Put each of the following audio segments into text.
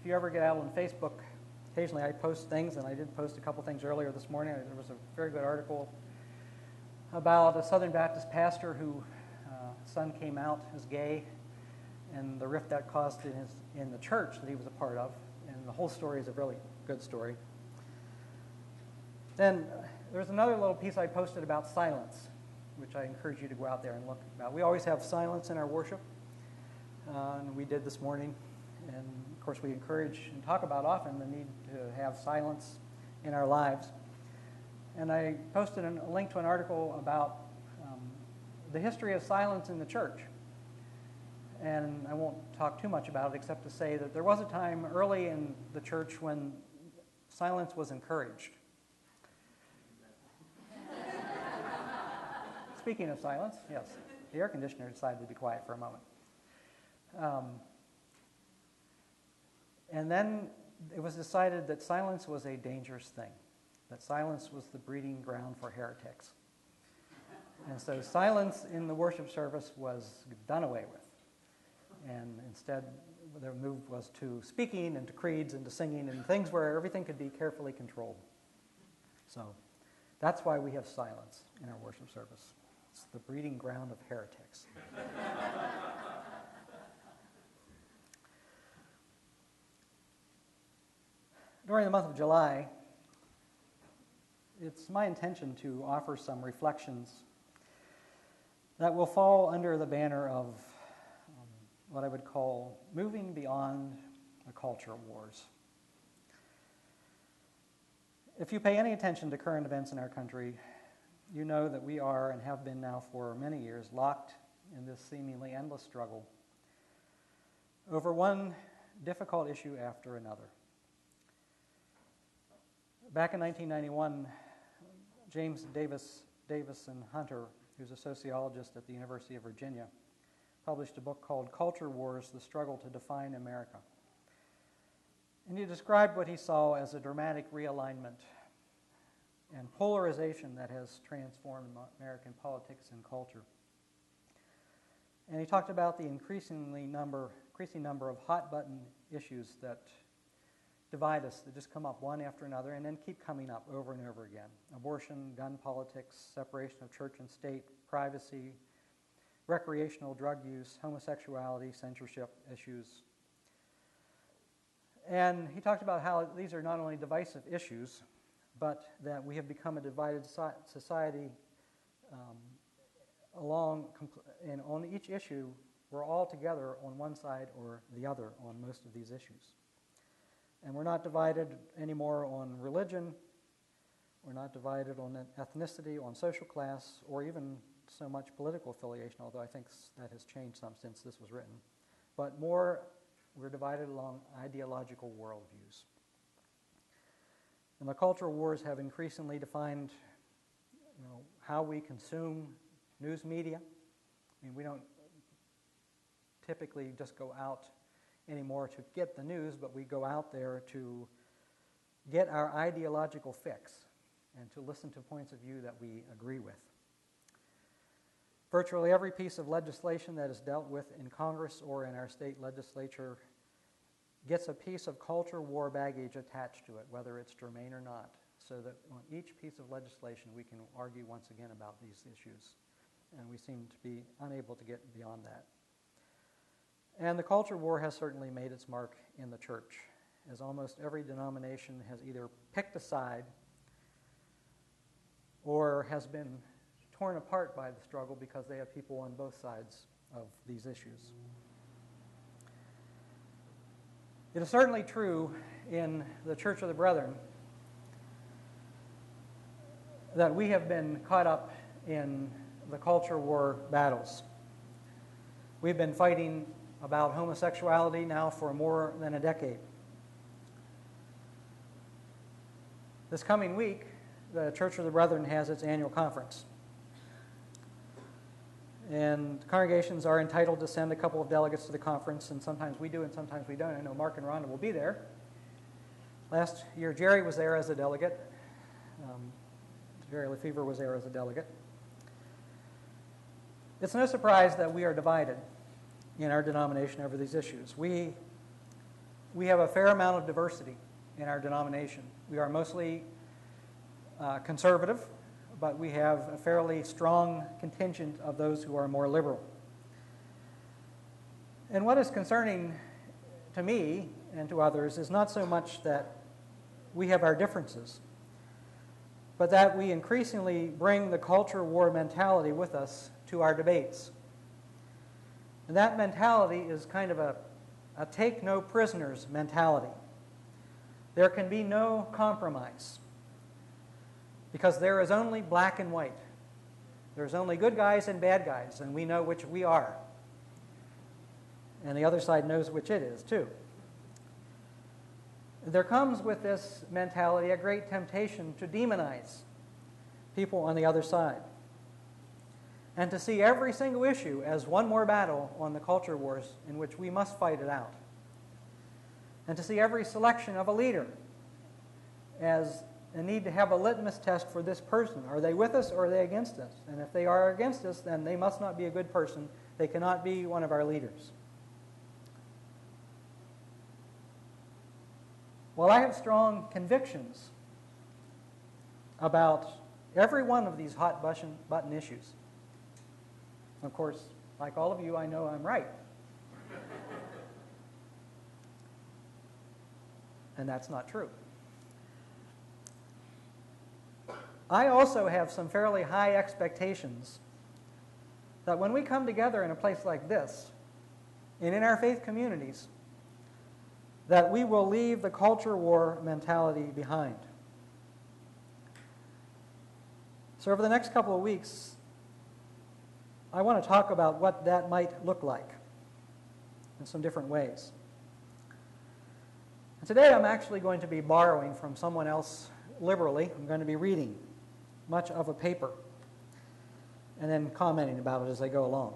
you ever get out on Facebook, occasionally I post things, and I did post a couple things earlier this morning. There was a very good article about a Southern Baptist pastor whose son came out as gay, and the rift that caused in the church that he was a part of. And the whole story is a really good story. Then there's another little piece I posted about silence, which I encourage you to go out there and look about. We always have silence in our worship, and we did this morning. And of course, we encourage and talk about often the need to have silence in our lives. And I posted a link to an article about the history of silence in the church. And I won't talk too much about it except to say that there was a time early in the church when silence was encouraged. Speaking of silence, yes, the air conditioner decided to be quiet for a moment. And then it was decided that silence was a dangerous thing, that silence was the breeding ground for heretics. And so silence in the worship service was done away with. And instead, the move was to speaking and to creeds and to singing and things where everything could be carefully controlled. So that's why we have silence in our worship service. It's the breeding ground of heretics. During the month of July, it's my intention to offer some reflections that will fall under the banner of what I would call moving beyond the culture wars. If you pay any attention to current events in our country, you know that we are and have been now for many years locked in this seemingly endless struggle over one difficult issue after another. Back in 1991, James Davison Hunter, who's a sociologist at the University of Virginia, published a book called Culture Wars, The Struggle to Define America. And he described what he saw as a dramatic realignment and polarization that has transformed American politics and culture. And he talked about the increasing number of hot-button issues that divide us, that just come up one after another and then keep coming up over and over again. Abortion, gun politics, separation of church and state, privacy, recreational drug use, homosexuality, censorship issues. And he talked about how these are not only divisive issues, but that we have become a divided society and on each issue, we're all together on one side or the other on most of these issues. And we're not divided anymore on religion, we're not divided on ethnicity, on social class, or even so much political affiliation, although I think that has changed some since this was written. But more, we're divided along ideological worldviews. And the cultural wars have increasingly defined how we consume news media. I mean, we don't typically just go out anymore to get the news, but we go out there to get our ideological fix and to listen to points of view that we agree with. Virtually every piece of legislation that is dealt with in Congress or in our state legislature gets a piece of culture war baggage attached to it, whether it's germane or not, so that on each piece of legislation we can argue once again about these issues. And we seem to be unable to get beyond that. And the culture war has certainly made its mark in the church, as almost every denomination has either picked a side or has been torn apart by the struggle because they have people on both sides of these issues. It is certainly true in the Church of the Brethren that we have been caught up in the culture war battles. We've been fighting about homosexuality now for more than a decade. This coming week, the Church of the Brethren has its annual conference. And congregations are entitled to send a couple of delegates to the conference, and sometimes we do and sometimes we don't. I know Mark and Rhonda will be there. Last year, Jerry was there as a delegate. Jerry Lefevre was there as a delegate. It's no surprise that we are divided in our denomination over these issues. We we have a fair amount of diversity in our denomination. We are mostly conservative, but we have a fairly strong contingent of those who are more liberal. And what is concerning to me and to others is not so much that we have our differences, but that we increasingly bring the culture war mentality with us to our debates. And that mentality is kind of a take no prisoners mentality. There can be no compromise because there is only black and white. There's only good guys and bad guys, and we know which we are. And the other side knows which it is, too. There comes with this mentality a great temptation to demonize people on the other side and to see every single issue as one more battle on the culture wars in which we must fight it out, and to see every selection of a leader as a need to have a litmus test for this person. Are they with us or are they against us? And if they are against us, then they must not be a good person. They cannot be one of our leaders. Well, I have strong convictions about every one of these hot button issues. Of course, like all of you, I know I'm right. And that's not true. I also have some fairly high expectations that when we come together in a place like this, and in our faith communities, that we will leave the culture war mentality behind. So over the next couple of weeks, I want to talk about what that might look like in some different ways. And today I'm actually going to be borrowing from someone else liberally. I'm going to be reading much of a paper and then commenting about it as I go along.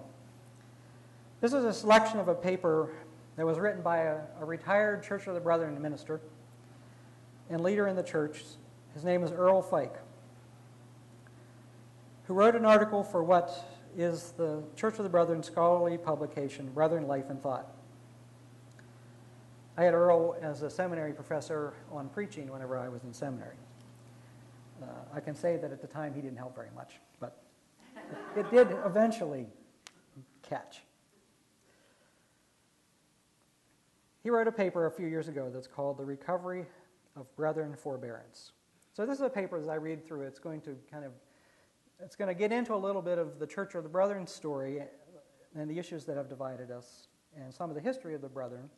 This is a selection of a paper that was written by a retired Church of the Brethren minister and leader in the church. His name is Earl Fike, who wrote an article for what is the Church of the Brethren scholarly publication, Brethren, Life and Thought. I had Earl as a seminary professor on preaching whenever I was in seminary. I can say that at the time he didn't help very much, but it did eventually catch. He wrote a paper a few years ago that's called The Recovery of Brethren Forbearance. So this is a paper, as I read through it, it's going to get into a little bit of the Church of the Brethren story and the issues that have divided us and some of the history of the Brethren,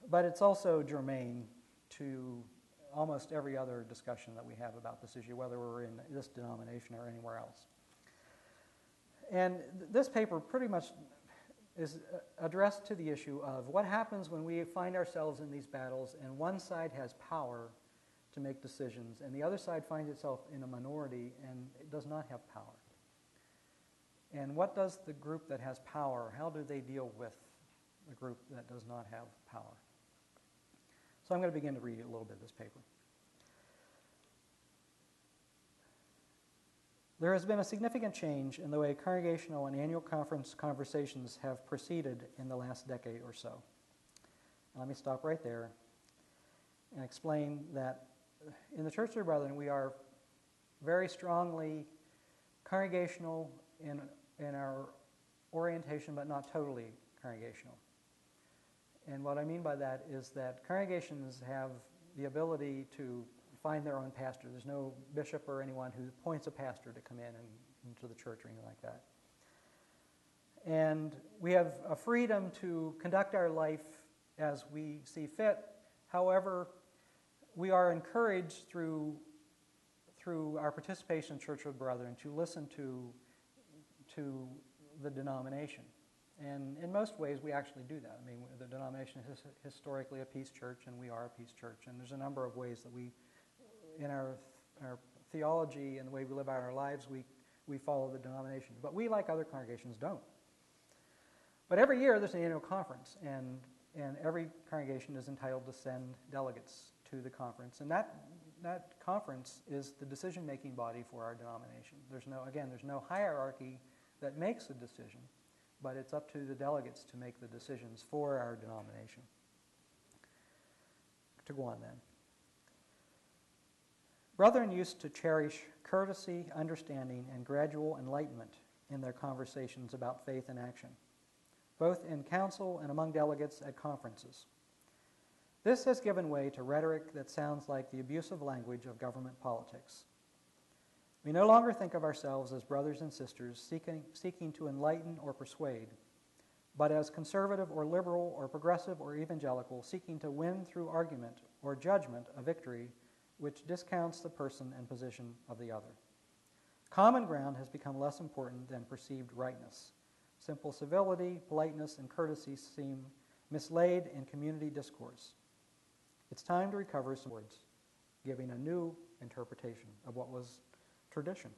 but it's also germane to almost every other discussion that we have about this issue, whether we're in this denomination or anywhere else. And this paper pretty much is addressed to the issue of what happens when we find ourselves in these battles and one side has power to make decisions and the other side finds itself in a minority and it does not have power. And what does the group that has power, how do they deal with the group that does not have power? So I'm going to begin to read a little bit of this paper. There has been a significant change in the way congregational and annual conference conversations have proceeded in the last decade or so. Let me stop right there and explain that in the Church of the Brethren, we are very strongly congregational in our orientation, but not totally congregational. And what I mean by that is that congregations have the ability to find their own pastor. There's no bishop or anyone who appoints a pastor to come in and into the church or anything like that. And we have a freedom to conduct our life as we see fit. However, we are encouraged through our participation in Church of the Brethren to listen to the denomination. And in most ways, we actually do that. I mean, the denomination is historically a peace church, and we are a peace church. And there's a number of ways that we, in our theology and the way we live out our lives, we follow the denomination. But we, like other congregations, don't. But every year, there's an annual conference, and every congregation is entitled to send delegates to the conference. And that conference is the decision-making body for our denomination. There's no hierarchy that makes a decision, but it's up to the delegates to make the decisions for our denomination. to go on then. Brethren used to cherish courtesy, understanding, and gradual enlightenment in their conversations about faith and action, both in council and among delegates at conferences. This has given way to rhetoric that sounds like the abusive language of government politics. We no longer think of ourselves as brothers and sisters seeking to enlighten or persuade, but as conservative or liberal or progressive or evangelical seeking to win through argument or judgment a victory which discounts the person and position of the other. Common ground has become less important than perceived rightness. Simple civility, politeness, and courtesy seem mislaid in community discourse. It's time to recover some words, giving a new interpretation of what was tradition.